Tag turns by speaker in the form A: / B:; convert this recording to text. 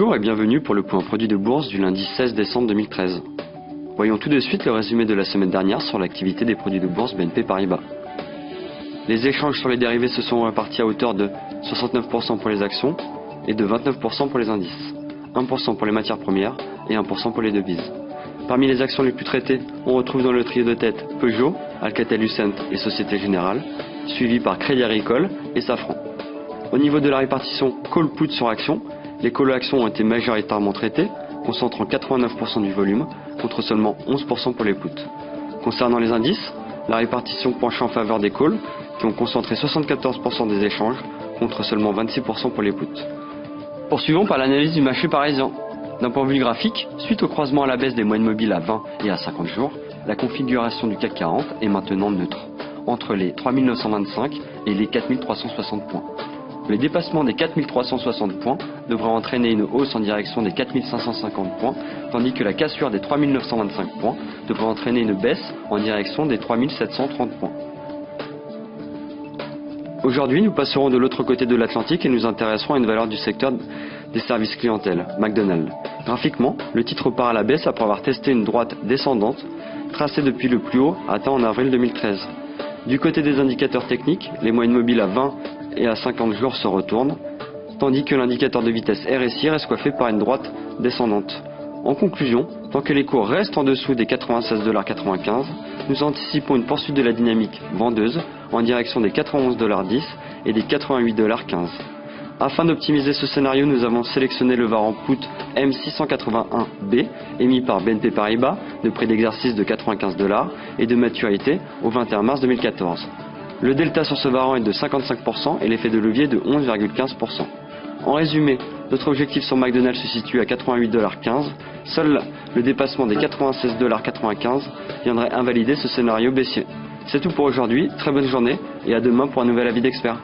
A: Bonjour et bienvenue pour le point produit de bourse du lundi 16 décembre 2013. Voyons tout de suite le résumé de la semaine dernière sur l'activité des produits de bourse BNP Paribas. Les échanges sur les dérivés se sont répartis à hauteur de 69% pour les actions et de 29% pour les indices, 1% pour les matières premières et 1% pour les devises. Parmi les actions les plus traitées, on retrouve dans le trio de tête Peugeot, Alcatel-Lucent et Société Générale, suivi par Crédit Agricole et Safran. Au niveau de la répartition call-put sur actions, les call actions ont été majoritairement traitées, concentrant 89% du volume, contre seulement 11% pour les puts. Concernant les indices, la répartition penche en faveur des calls, qui ont concentré 74% des échanges, contre seulement 26% pour les puts. Poursuivons par l'analyse du marché parisien. D'un point de vue graphique, suite au croisement à la baisse des moyennes mobiles à 20 et à 50 jours, la configuration du CAC 40 est maintenant neutre, entre les 3925 et les 4360 points. Le dépassement des 4360 points devrait entraîner une hausse en direction des 4550 points, tandis que la cassure des 3925 points devrait entraîner une baisse en direction des 3730 points. Aujourd'hui, nous passerons de l'autre côté de l'Atlantique et nous intéresserons à une valeur du secteur des services clientèle, McDonald's. Graphiquement, le titre repart à la baisse après avoir testé une droite descendante tracée depuis le plus haut atteint en avril 2013. Du côté des indicateurs techniques, les moyennes mobiles à 20 et à 50 jours se retournent, tandis que l'indicateur de vitesse RSI reste coiffé par une droite descendante. En conclusion, tant que les cours restent en dessous des 96,95 $, nous anticipons une poursuite de la dynamique vendeuse en direction des 91,10 $ et des 88,15 $. Afin d'optimiser ce scénario, nous avons sélectionné le varan put M681B émis par BNP Paribas de prix d'exercice de 95 $ et de maturité au 21 mars 2014. Le delta sur ce varan est de 55% et l'effet de levier de 11,15%. En résumé, notre objectif sur McDonald's se situe à 88,15 $. Seul le dépassement des 96,95 $ viendrait invalider ce scénario baissier. C'est tout pour aujourd'hui, très bonne journée et à demain pour un nouvel avis d'expert.